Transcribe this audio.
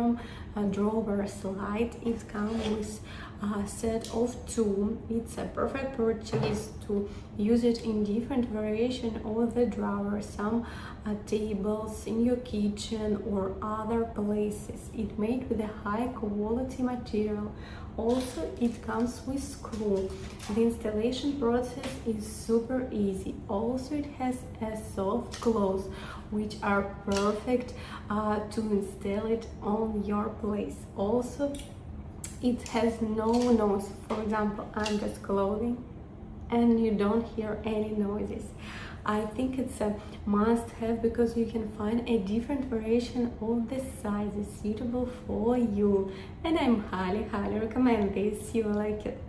firm drawer slide. It comes with a set of two. It's a perfect purchase to use it in different variation of the drawer, some tables in your kitchen or other places. It made with a high quality material. Also, it comes with screw. The installation process is super easy. Also, it has a soft clothes which are perfect to install it on your place. Also, it has no noise, for example, under clothing, and you don't hear any noises. I think it's a must-have because you can find a different variation of the sizes suitable for you, and I'm highly recommend this. You will like it.